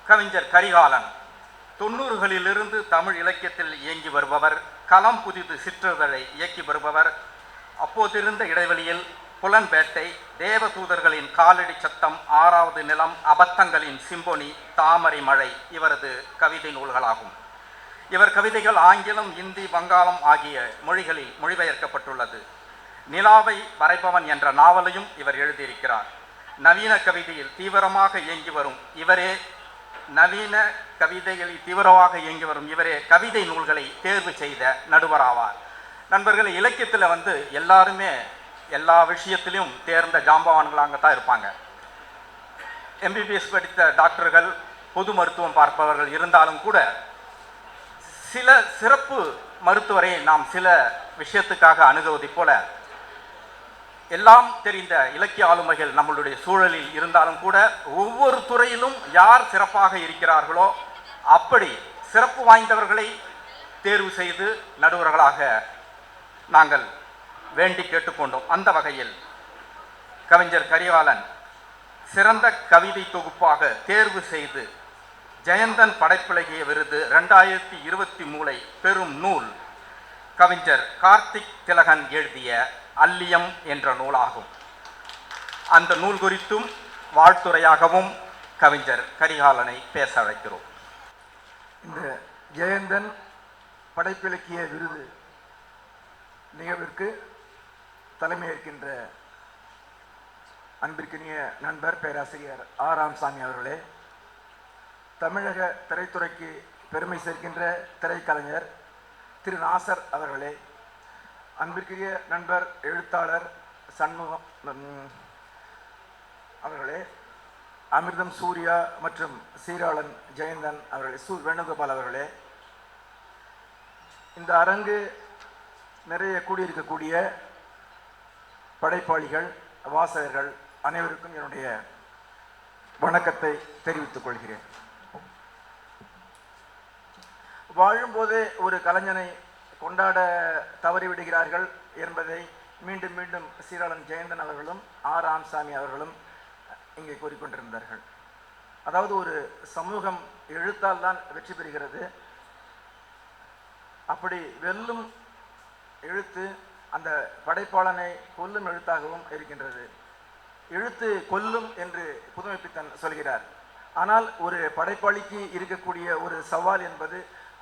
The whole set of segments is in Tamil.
கவிஞர் கரிகாலன் 90களிலிருந்து தமிழ் இலக்கியத்தில் இயங்கி வருபவர். களம் புதிது சிற்றிதழை இயக்கி வருபவர். அப்போதிருந்த இடைவெளியில் புலன்பேட்டை, தேவதூதர்களின் காலடி சத்தம், 6வது நிலம், அபத்தங்களின் சிம்பொனி, தாமரை மழை இவரது கவிதை நூல்களாகும். இவர் கவிதைகள் ஆங்கிலம், இந்தி, வங்காளம் ஆகிய மொழிகளில் மொழிபெயர்க்கப்பட்டுள்ளது. நிலாவை வரைபவன் என்ற நாவலையும் இவர் எழுதியிருக்கிறார். நவீன கவிதையில் தீவிரமாக இயங்கி வரும் இவரே கவிதை நூல்களை தேர்வு செய்த நடுவராவார். நண்பர்கள், இலக்கியத்தில் எல்லாருமே எல்லா விஷயத்திலும் தேர்ந்த ஜாம்பவான்களாக தான் இருப்பாங்க. எம்பிபிஎஸ் படித்த டாக்டர்கள், பொது மருத்துவம் பார்ப்பவர்கள் இருந்தாலும் கூட சில சிறப்பு மருத்துவரை நாம் சில விஷயத்துக்காக அணுகுவதைப் போல எல்லாம் தெரிந்த இலக்கிய ஆளுமைகள் நம்மளுடைய சூழலில் இருந்தாலும் கூட ஒவ்வொரு துறையிலும் யார் சிறப்பாக இருக்கிறார்களோ அப்படி சிறப்பு வாய்ந்தவர்களை தேர்வு செய்து நடுவர்களாக நாங்கள் வேண்டி கேட்டுக்கொண்டோம். அந்த வகையில் கவிஞர் கரிகாலன் சிறந்த கவிதை தொகுப்பாக தேர்வு செய்து ஜெயந்தன் படைப்பிலக்கிய விருது 2023 பெறும் நூல் கவிஞர் கார்த்திக் திலகன் எழுதிய அல்லியம் என்ற நூலாகும். அந்த நூல் குறித்தும் வாழ்த்துரையாகவும் கவிஞர் கரிகாலனை பேச அழைக்கிறோம். இந்த ஜெயந்தன் படைப்பிலக்கிய விருது நிகழ்விற்கு தலைமையேற்கின்ற அன்பிற்கினிய நண்பர் பேராசிரியர் ராமசாமி அவர்களே, தமிழக திரைத்துறைக்கு பெருமை சேர்க்கின்ற திரைக்கலைஞர் திரு நாசர் அவர்களே, அன்பிற்குரிய நண்பர் எழுத்தாளர் சண்முகம் அவர்களே, அமிர்தம் சூர்யா மற்றும் சீராளன் ஜெயந்தன் அவர்களே, வேணுகோபால் அவர்களே, இந்த அரங்கு நிறைய கூடியிருக்கக்கூடிய படைப்பாளிகள், வாசகர்கள் அனைவருக்கும் என்னுடைய வணக்கத்தை தெரிவித்துக் கொள்கிறேன். வாழும்போதே ஒரு கலைஞனை கொண்டாட தவறிவிடுகிறார்கள் என்பதை மீண்டும் மீண்டும் சீராளன் ஜெயந்தன் அவர்களும் ராமசாமி அவர்களும் இங்கே கூறிக்கொண்டிருந்தார்கள். அதாவது ஒரு சமூகம் எழுத்தால் தான் வெற்றி பெறுகிறது. அப்படி வெல்லும் எழுத்து அந்த படைப்பாளனை கொல்லும் எழுத்தாகவும் இருக்கின்றது. எழுத்து கொல்லும் என்று புதுமைப்பித்தன் சொல்கிறார். ஆனால் ஒரு படைப்பாளிக்கு இருக்கக்கூடிய ஒரு சவால் என்பது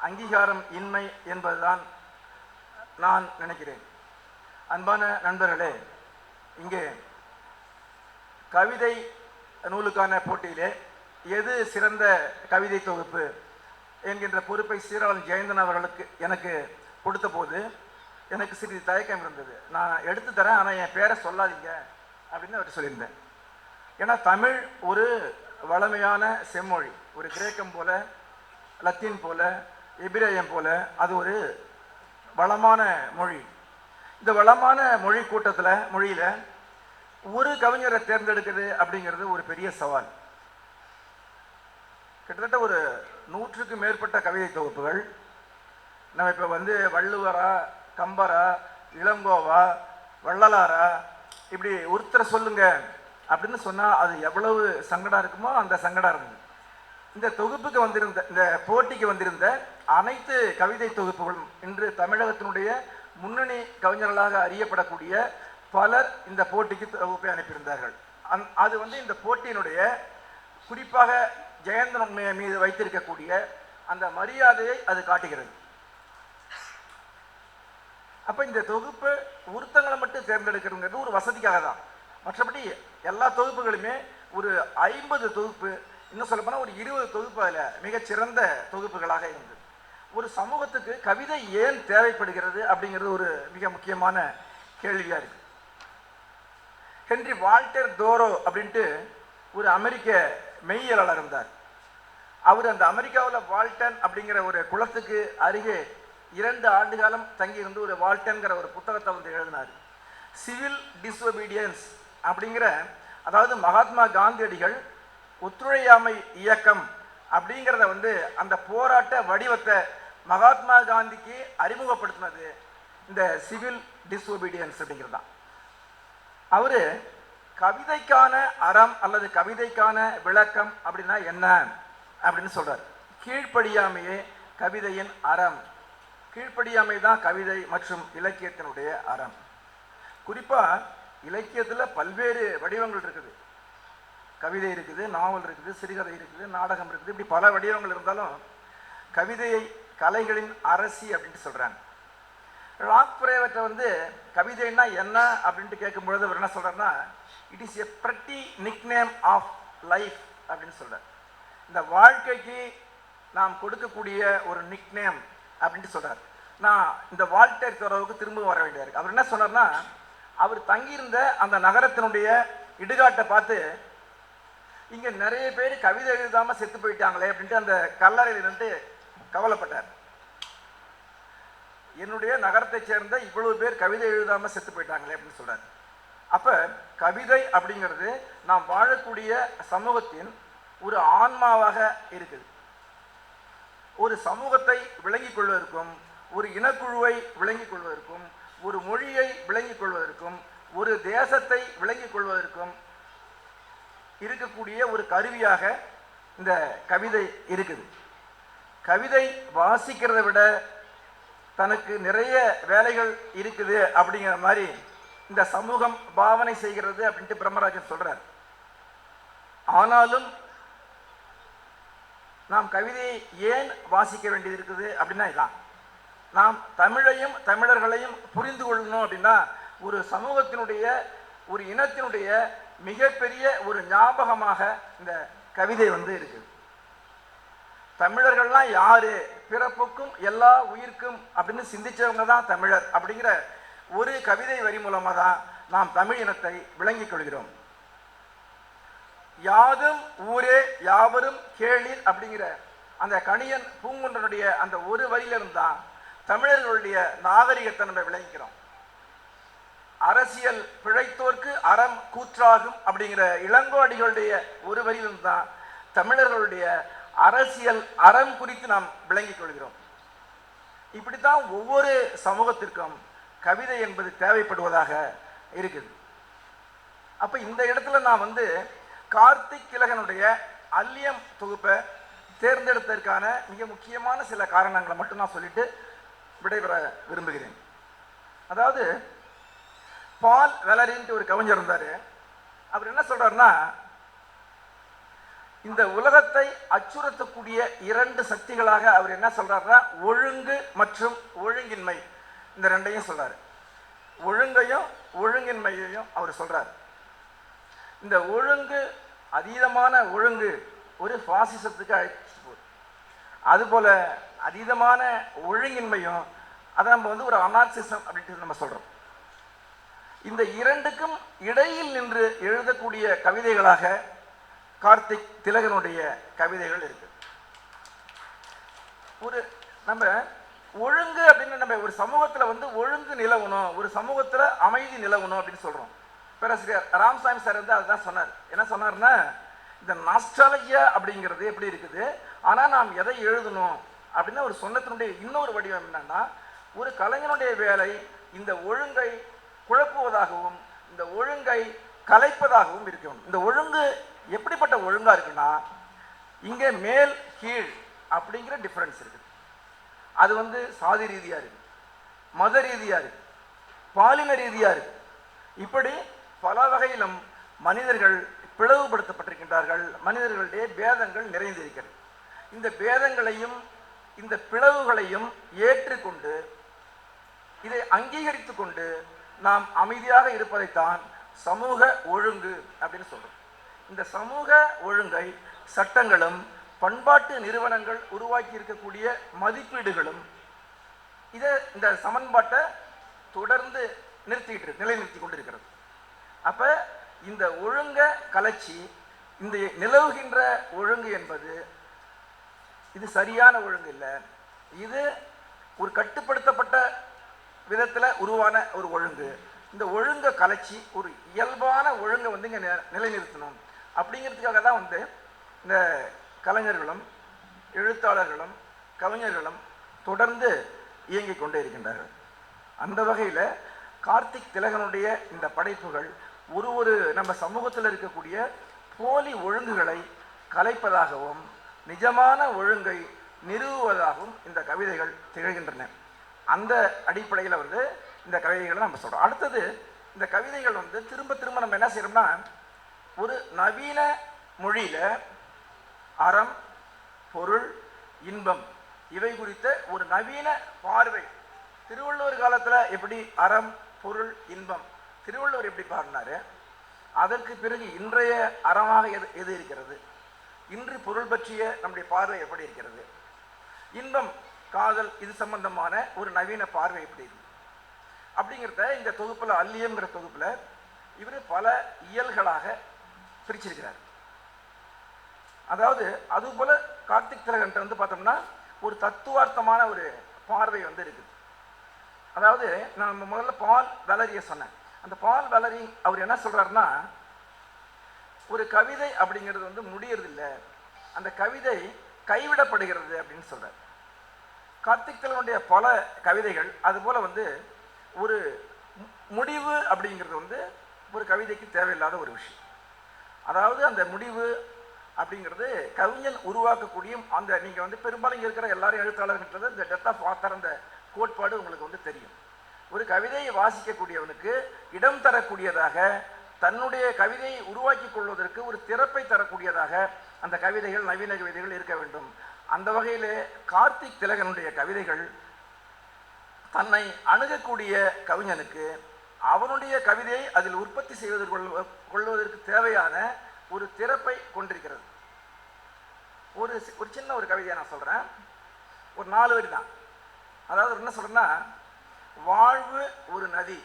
அங்கீகாரம் இன்மை என்பதுதான் நான் நினைக்கிறேன். அன்பான நண்பர்களே, இங்கே கவிதை நூலுக்கான போட்டியிலே எது சிறந்த கவிதை தொகுப்பு என்கின்ற பொறுப்பை சீராளன் ஜெயந்தன் அவர்களுக்கு எனக்கு கொடுத்த போது எனக்கு சிறிது தயக்கம் இருந்தது. நான் எடுத்து தரேன், ஆனால் என் பேரை சொல்லாதீங்க அப்படின்னு அவர் சொல்லியிருந்தேன். ஏன்னா தமிழ் ஒரு வளமையான செம்மொழி, ஒரு கிரேக்கம் போல, லத்தீன் போல, எபிரேயம் போல அது ஒரு வளமான மொழி. இந்த வளமான மொழி மொழியில் ஒரு கவிஞரை தேர்ந்தெடுக்கிறது அப்படிங்கிறது ஒரு பெரிய சவால். கிட்டத்தட்ட ஒரு 100க்கு மேற்பட்ட கவிதை தொகுப்புகள். நம்ம இப்போ வள்ளுவரா, கம்பரா, இளங்கோவா, வள்ளலாரா இப்படி ஒருத்தரை சொல்லுங்க அப்படின்னு சொன்னால் அது எவ்வளவு சங்கடம் இருக்குமோ அந்த சங்கடம் இருந்தது. இந்த தொகுப்புக்கு இந்த போட்டிக்கு வந்திருந்த அனைத்து கவிதை தொகுப்புகளும் இன்று தமிழகத்தினுடைய முன்னணி கவிஞர்களாக அறியப்படக்கூடிய பலர் இந்த போட்டிக்கு தொகுப்பை அனுப்பியிருந்தார்கள். அது இந்த போட்டியினுடைய குறிப்பாக ஜெயந்தன் மீது வைத்திருக்கக்கூடிய அந்த மரியாதையை அது காட்டுகிறது. அப்போ இந்த தொகுப்பு ஒருத்தங்களை மட்டும் தேர்ந்தெடுக்கிறதுங்கிறது ஒரு வசதிக்காக தான். மற்றபடி எல்லா தொகுப்புகளுமே ஒரு 50 தொகுப்பு, இன்னும் சொல்லப்போனால் ஒரு 20 தொகுப்பு அதில் மிகச்சிறந்த தொகுப்புகளாக இருந்தது. ஒரு சமூகத்துக்கு கவிதை ஏன் தேவைப்படுகிறது அப்படிங்கிறது ஒரு மிக முக்கியமான கேள்வியாக இருக்கு. ஹென்றி வால்டர் தோரோ அப்படின்ட்டு ஒரு அமெரிக்க மெய்யியலாளர் இருந்தார். அவர் அந்த அமெரிக்காவில் வால்டன் அப்படிங்கிற ஒரு குளத்துக்கு அருகே 2 ஆண்டு காலம் தங்கியிருந்து ஒரு வால்டன்கிற ஒரு புத்தகத்தை எழுதினார். சிவில் டிஸ்ஒபீடியன்ஸ் அப்படிங்கிற, அதாவது மகாத்மா காந்தியடிகள் ஒத்துழையாமை இயக்கம் அப்படிங்கிறத அந்த போராட்ட வடிவத்தை மகாத்மா காந்திக்கு அறிமுகப்படுத்தினது இந்த சிவில் டிஸ்ஒபீடியன்ஸ் அப்படிங்கிறது தான். அவர் கவிதைக்கான அறம் அல்லது கவிதைக்கான விளக்கம் அப்படின்னா என்ன அப்படின்னு சொல்றார். கீழ்ப்படியாமையே கவிதையின் அறம். கீழ்ப்படியாமை தான் கவிதை மற்றும் இலக்கியத்தினுடைய அறம். குறிப்பா இலக்கியத்தில் பல்வேறு வடிவங்கள் இருக்குது. கவிதை இருக்குது, நாவல் இருக்குது, சிறுகதை இருக்குது, நாடகம் இருக்குது, இப்படி பல வடிவங்கள் இருந்தாலும் கவிதையை கலைகளின் அரசி அப்படின்ட்டு சொல்றாங்க. ராக் பிரேவர்ட்ட வந்து கவிதைன்னா என்ன அப்படின்ட்டு கேட்கும்பொழுது அவர் என்ன சொல்றாருன்னா, இட் இஸ் எ பிரட்டி நிக்நேம் ஆஃப் லைஃப் அப்படின்னு சொல்றார். இந்த வாழ்க்கைக்கு நாம் கொடுக்கக்கூடிய ஒரு நிக்நேம் அப்படின்ட்டு சொல்றார். நான் இந்த வால்டேர் துறவுக்கு திரும்ப வர வேண்டியது இருக்கு. அவர் என்ன சொன்னார்னா, அவர் தங்கியிருந்த அந்த நகரத்தினுடைய இடுகாட்டை பார்த்து, இங்க நிறைய பேர் கவிதை எழுதாம செத்து போயிட்டாங்களே அப்படின்ட்டு அந்த கல்லறையில் இருந்து கவலைப்பட்டார். என்னுடைய நகரத்தை சேர்ந்த இவ்வளவு பேர் கவிதை எழுதாம செத்து போயிட்டாங்களே அப்படின்னு சொல்றாரு. அப்ப கவிதை அப்படிங்கிறது நாம் வாழக்கூடிய சமூகத்தின் ஒரு ஆன்மாவாக இருக்குது. ஒரு சமூகத்தை விளங்கிக் கொள்வதற்கும், ஒரு இனக்குழுவை விளங்கிக் கொள்வதற்கும், ஒரு மொழியை விளங்கிக் கொள்வதற்கும், ஒரு தேசத்தை விளங்கிக் கொள்வதற்கும் இருக்கக்கூடிய ஒரு கருவியாக இந்த கவிதை இருக்குது. கவிதை வாசிக்கிறத விட தனக்கு நிறைய வேலைகள் இருக்குது அப்படிங்கிற மாதிரி இந்த சமூகம் பாவனை செய்கிறது அப்படின்ட்டு பிரம்மராஜன் சொல்றார். ஆனாலும் நாம் கவிதையை ஏன் வாசிக்க வேண்டியது இருக்குது அப்படின்னா, இதான் நாம் தமிழையும் தமிழர்களையும் புரிந்து கொள்ளணும் அப்படின்னா, ஒரு சமூகத்தினுடைய ஒரு இனத்தினுடைய மிகப்பெரிய ஒரு ஞாபகமாக இந்த கவிதை வந்து இருக்குது. தமிழர்கள்லாம் யாரு, பிறப்புக்கும் எல்லா உயிர்க்கும் அப்படின்னு சிந்திச்சவங்க தான் தமிழர் அப்படிங்கிற ஒரு கவிதை வரி மூலமாக தான் நாம் தமிழ் இனத்தை விளங்கிக் கொள்கிறோம். யாதும் ஊரே யாவரும் கேளீர் அப்படிங்கிற அந்த கணியன் பூங்குன்றனுடைய அந்த ஒரு வரியிலிருந்து தான் தமிழர்களுடைய நாகரிகத்தை நம்ம விளங்கிக்கிறோம். அரசியல் பிழைத்தோர்க்கு அறம் கூற்றாகும் அப்படிங்கிற இளங்கோடிகளுடைய ஒரு வரியிலிருந்து தான் தமிழர்களுடைய அரசியல் அறம் குறித்து நாம் விளங்கிக் கொள்கிறோம். இப்படித்தான் ஒவ்வொரு சமூகத்திற்கும் கவிதை என்பது தேவைப்படுவதாக இருக்குது. அப்ப இந்த இடத்துல நான் வந்து கார்த்திக் திலகனுடைய அல்லியம் தொகுப்பை தேர்ந்தெடுத்ததற்கான மிக முக்கியமான சில காரணங்களை மட்டும் நான் சொல்லிட்டு விடைபெற விரும்புகிறேன். அதாவது பால் வெலரின்ட்டு ஒரு கவிஞர் இருந்தாரு. அவர் என்ன சொல்றாருன்னா, இந்த உலகத்தை அச்சுறுத்தக்கூடிய இரண்டு சக்திகளாக அவர் என்ன சொல்றாருன்னா, ஒழுங்கு மற்றும் ஒழுங்கின்மை, இந்த ரெண்டையும் சொல்றாரு. ஒழுங்கையும் ஒழுங்கின்மையையும் அவர் சொல்றாரு. இந்த ஒழுங்கு, அதீதமான ஒழுங்கு ஒரு பாசிசத்துக்கு அழைச்சிட்டு போகுது. அதுபோல அதீதமான ஒழுங்கின்மையும் அதை நம்ம வந்து ஒரு அனார்சிசம் அப்படின்ட்டு நம்ம சொல்றோம். இந்த இரண்டுக்கும் இடையில் நின்று எழுதக்கூடிய கவிதைகளாக கார்த்திக் திலகனுடைய கவிதைகள் இருக்கு. ஒரு நம்ம ஒழுங்கு அப்படின்னு நம்ம ஒரு சமூகத்துல வந்து ஒழுங்கு நிலவணும், ஒரு சமூகத்துல அமைதி நிலவணும் அப்படின்னு சொல்றோம். பேராசிரியர் ராமசாமி சார் வந்து அதுதான் சொன்னார். என்ன சொன்னார்னா, இந்த நாஸ்டாலஜியா அப்படிங்கிறது எப்படி இருக்குது, ஆனா நாம் எதை எழுதணும் அப்படின்னா ஒரு சொன்னத்தினுடைய இன்னொரு வடிவம் என்னன்னா, ஒரு கலைஞனுடைய வேலை இந்த ஒழுங்கை குழப்புவதாகவும் இந்த ஒழுங்கை கலைப்பதாகவும் இருக்கும். இந்த ஒழுங்கு எப்படிப்பட்ட ஒழுங்கா இருக்குன்னா, இங்க மேல் கீழ் அப்படிங்கிற டிஃபரன்ஸ் இருக்குது. அது வந்து சாதி ரீதியா இருக்கு, மத ரீதியா இருக்கு, பாலின ரீதியா இருக்கு. இப்படி பல வகையிலும் மனிதர்கள் பிளவுபடுத்தப்பட்டிருக்கின்றார்கள். மனிதர்களுடைய பேதங்கள் நிறைந்திருக்கிறது. இந்த பேதங்களையும் இந்த பிளவுகளையும் ஏற்றுக்கொண்டு இதை அங்கீகரித்து கொண்டு நாம் அமைதியாக இருப்பதைத்தான் சமூக ஒழுங்கு அப்படின்னு சொல்றோம். இந்த சமூக ஒழுங்கை சட்டங்களும் பண்பாட்டு நிறுவனங்கள் உருவாக்கி இருக்கக்கூடிய மதிப்பீடுகளும் இதை இந்த சமன்பாட்டை தொடர்ந்து நிலைநிறுத்தி கொண்டிருக்கிறது. அப்ப இந்த ஒழுங்க கலைச்சி இந்த நிலவுகின்ற ஒழுங்கு என்பது இது சரியான ஒழுங்கு இல்லை. இது ஒரு கட்டுப்படுத்தப்பட்ட விதத்தில் உருவான ஒரு ஒழுங்கு. இந்த ஒழுங்கை கலைச்சி ஒரு இயல்பான ஒழுங்கை வந்து இங்கே நிலைநிறுத்தணும் அப்படிங்கிறதுக்காக தான் வந்து இந்த கலைஞர்களும் எழுத்தாளர்களும் கவிஞர்களும் தொடர்ந்து இயங்கிக் கொண்டே இருக்கின்றார்கள். அந்த வகையில் கார்த்திக் திலகனுடைய இந்த படைப்புகள் ஒரு நம்ம சமூகத்தில் இருக்கக்கூடிய போலி ஒழுங்குகளை கலைப்பதாகவும் நிஜமான ஒழுங்கை நிறுவுவதாகவும் இந்த கவிதைகள் திகழ்கின்றன. அந்த அடிப்படையில் வந்து இந்த கவிதைகளை நம்ம சொல்கிறோம். அடுத்தது இந்த கவிதைகள் வந்து திரும்ப திரும்ப நம்ம என்ன செய்யறோம்னா, ஒரு நவீன மொழியில் அறம், பொருள், இன்பம் இவை குறித்த ஒரு நவீன பார்வை. திருவள்ளுவர் காலத்தில் எப்படி அறம், பொருள், இன்பம் திருவள்ளுவர் எப்படி பாடினாரு, அதற்கு பிறகு இன்றைய அறமாக எது இருக்கிறது, இன்று பொருள் பற்றிய நம்முடைய பார்வை எப்படி இருக்கிறது, இன்பம், காதல் இது சம்பந்தமான ஒரு நவீன பார்வை எப்படி இருக்கு அப்படிங்கிறத இந்த தொகுப்பில் அல்லியம்ங்கிற தொகுப்பில் இவர் பல இயல்களாக பிரிச்சிருக்கிறார். அதாவது அதுபோல் கார்த்திக் திலகன்ட்ட வந்து பார்த்தோம்னா ஒரு தத்துவார்த்தமான ஒரு பார்வை வந்து இருக்குது. அதாவது நான் முதல்ல பால் வேலரியை சொன்னேன். அந்த பால் வேலரி அவர் என்ன சொல்கிறாருன்னா, ஒரு கவிதை அப்படிங்கிறது வந்து முடியறதில்லை, அந்த கவிதை கைவிடப்படுகிறது அப்படின்னு சொல்கிறார். கார்த்திக் திலகனுடைய பல கவிதைகள் அதுபோல் வந்து ஒரு முடிவு அப்படிங்கிறது வந்து ஒரு கவிதைக்கு தேவையில்லாத ஒரு விஷயம். அதாவது அந்த முடிவு அப்படிங்கிறது கவிஞன் உருவாக்கக்கூடிய அந்த நீங்கள் வந்து பெரும்பாலும் இருக்கிற எல்லாரும் எழுத்தாளர்கிட்டது இந்த டெத் ஆஃப் ஆத்தர் அந்த கோட்பாடு உங்களுக்கு வந்து தெரியும். ஒரு கவிதையை வாசிக்கக்கூடியவனுக்கு இடம் தரக்கூடியதாக, தன்னுடைய கவிதையை உருவாக்கி கொள்வதற்கு ஒரு திறப்பை தரக்கூடியதாக அந்த கவிதைகள், நவீன கவிதைகள் இருக்க வேண்டும். அந்த வகையில் கார்த்திக் திலகனுடைய கவிதைகள் தன்னை அணுகக்கூடிய கவிஞனுக்கு அவனுடைய கவிதையை அதில் உற்பத்தி கொள்வதற்கு தேவையான ஒரு திறப்பை கொண்டிருக்கிறது. ஒரு சின்ன ஒரு கவிதையை நான் சொல்கிறேன், ஒரு 4 வரி தான். அதாவது என்ன சொல்கிறேன்னா, வாழ்வு ஒரு நதி,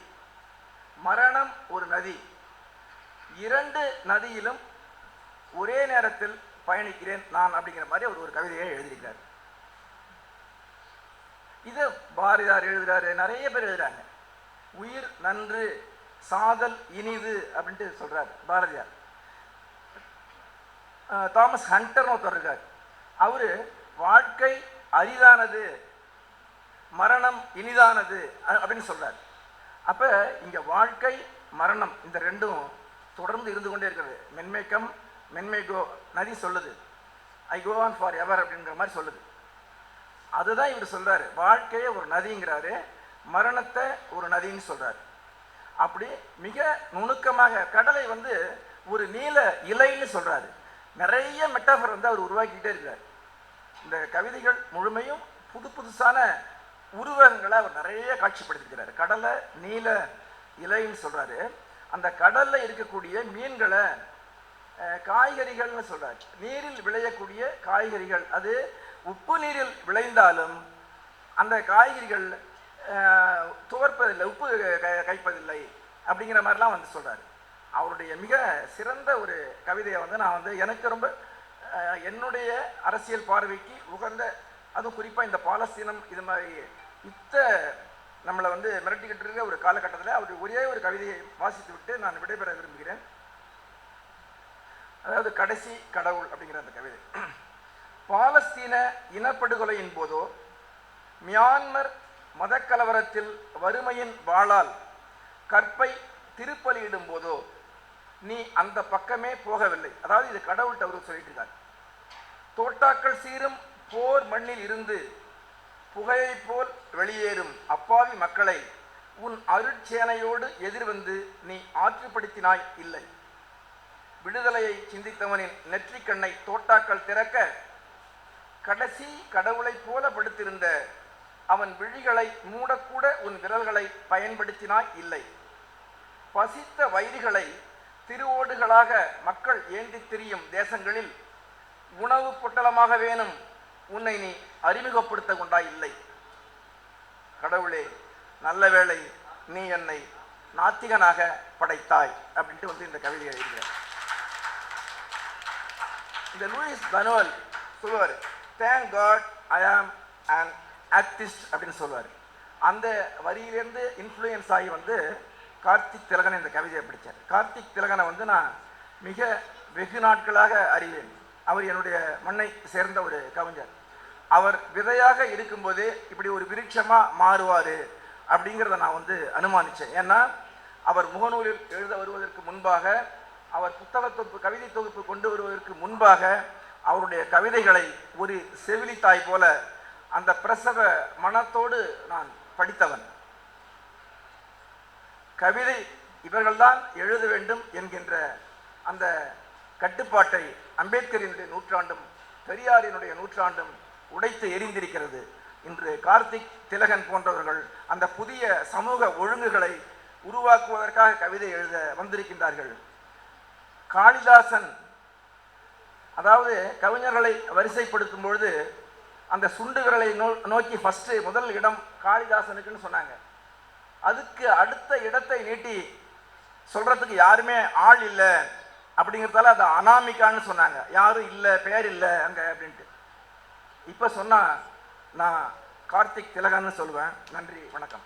மரணம் ஒரு நதி, 2 நதியிலும் ஒரே நேரத்தில் பயணிக்கிறேன் நான் அப்படிங்கிற மாதிரி அவர் ஒரு கவிதையை எழுதியிருக்கிறார். இது பாரதியார் எழுதுறாரு, நிறைய பேர் எழுதுறாங்க. உயிர் நன்று, சாதல் இனிது அப்படின்ட்டு சொல்றாரு பாரதியார். தாமஸ் ஹண்டர்னு ஒருத்தர் இருக்கார், அவரு வாழ்க்கை அரிதானது, மரணம் இனிதானது அப்படின்னு சொல்றாரு. அப்ப இங்க வாழ்க்கை, மரணம் இந்த ரெண்டும் தொடர்ந்து இருந்து கொண்டே இருக்கிறது. மென்மைக்கம் மென்மை கோ, நதி சொல்லுது, ஐ கோ ஆன் ஃபார் எவர் அப்படிங்கிற மாதிரி சொல்லுது. அதுதான் இவர் சொல்றாரு, வாழ்க்கையை ஒரு நதிங்கிறாரு, மரணத்தை ஒரு நதின்னு சொல்றாரு. அப்படி மிக நுணுக்கமாக கடலை வந்து ஒரு நீல இலைன்னு சொல்றாரு. நிறைய மெட்டாஃபர் வந்து அவர் உருவாக்கிக்கிட்டே இருக்கிறார். இந்த கவிதைகள் முழுமையும் புதுசான உருவகங்களை அவர் நிறைய காட்சிப்படுத்திக்கிறார். கடலை நீல இலைன்னு சொல்றாரு. அந்த கடல்ல இருக்கக்கூடிய மீன்களை காய்கறிகள்னு சொல்றாரு. நீரில் விளையக்கூடிய காய்கறிகள், அது உப்பு நீரில் விளைந்தாலும் அந்த காய்கறிகள் துவர்ப்பதில்லை, உப்பு கைப்பதில்லை அப்படிங்கிற மாதிரிலாம் வந்து சொல்றாரு. அவருடைய மிக சிறந்த ஒரு கவிதையை வந்து நான் வந்து எனக்கு ரொம்ப என்னுடைய அரசியல் பார்வைக்கு உகந்த, அதுவும் குறிப்பாக இந்த பாலஸ்தீனம் இது மாதிரி நம்மளை வந்து மிரட்டிக்கிட்டு இருக்க ஒரு காலகட்டத்தில் அவர் ஒரே ஒரு கவிதையை வாசித்து விட்டு நான் விடைபெற விரும்புகிறேன். அதாவது கடைசி கடவுள் அப்படிங்கிற அந்த கவிதை. பாலஸ்தீன இனப்படுகொலையின் போதோ, மியான்மர் மதக்கலவரத்தில் வறுமையின் வாளால் கற்பை திருப்பலியிடும் போதோ நீ அந்த பக்கமே போகவில்லை. அதாவது இது கடவுள்கிட்ட அவர் சொல்லிட்டு இருக்கார். தோட்டாக்கள் சீரும் போர் மண்ணில் இருந்து புகையை போல் வெளியேறும் அப்பாவி மக்களை உன் அருட்சேனையோடு எதிர்வந்து நீ ஆற்றுப்படுத்தினாய் இல்லை. விடுதலையை சிந்தித்தவனின் நெற்றிக்கண்ணை தோட்டாக்கள் திறக்க கடைசி கடவுளைப் போல படுத்திருந்த அவன் விழிகளை மூடக்கூட உன் விரல்களை பயன்படுத்தினாய் இல்லை. பசித்த வயிறுகளை திருவோடுகளாக மக்கள் ஏந்தி திரியும் தேசங்களில் உணவு பொட்டலமாக வேணும் உன்னை நீ அறிமுகப்படுத்த கொண்டாய் இல்லை. கடவுளே, நல்ல வேளை நீ என்னை நாத்திகனாக படைத்தாய் அப்படின்ட்டு வந்து இந்த கவிதை எழுதுகிறார். இந்த லூயிஸ் பனுவல் சொல்லுவார், தேங்க் காட் ஐ ஆம் அன் ஆக்டிஸ்ட் அப்படின்னு சொல்லுவார். அந்த வரியிலேருந்து இன்ஃப்ளூயன்ஸ் ஆகி வந்து கார்த்திக் திலகன் இந்த கவிதையை படித்தார். கார்த்திக் திலகனை வந்து நான் மிக வெகு நாட்களாக அறிவேன். அவர் என்னுடைய மண்ணை சேர்ந்த ஒரு கவிஞர். அவர் விதையாக இருக்கும்போதே இப்படி ஒரு விருட்சமாக மாறுவார் அப்படிங்கிறத நான் வந்து அனுமானித்தேன். ஏன்னா அவர் முகநூலில் எழுத வருவதற்கு முன்பாக, அவர் புத்தக தொகுப்பு, கவிதை தொகுப்பு கொண்டு வருவதற்கு முன்பாக அவருடைய கவிதைகளை ஒரு செவிலித்தாய் போல அந்த பிரசவ மனத்தோடு நான் படித்தவன். கவிதை இவர்கள்தான் எழுத வேண்டும் என்கின்ற அந்த கட்டுப்பாட்டை அம்பேத்கரினுடைய நூற்றாண்டும் பெரியாரினுடைய நூற்றாண்டும் உடைத்து எரிந்திருக்கிறது. இன்று கார்த்திக் திலகன் போன்றவர்கள் அந்த புதிய சமூக ஒழுங்குகளை உருவாக்குவதற்காக கவிதை எழுத வந்திருக்கின்றார்கள். காளிதாசன், அதாவது கவிஞர்களை வரிசைப்படுத்தும் பொழுது அந்த சுண்டு விரலை நோக்கி முதல் இடம் காளிதாசனுக்குன்னு சொன்னாங்க. அதுக்கு அடுத்த இடத்தை நீட்டி சொல்றதுக்கு யாருமே ஆள் இல்லை அப்படிங்கிறதால அதை அனாமிக்கான்னு சொன்னாங்க. யாரும் இல்லை, பேர் இல்லை அங்க அப்படின்ட்டு. இப்ப சொன்னா நான் கார்த்திக் திலகன்னு சொல்லுவேன். நன்றி, வணக்கம்.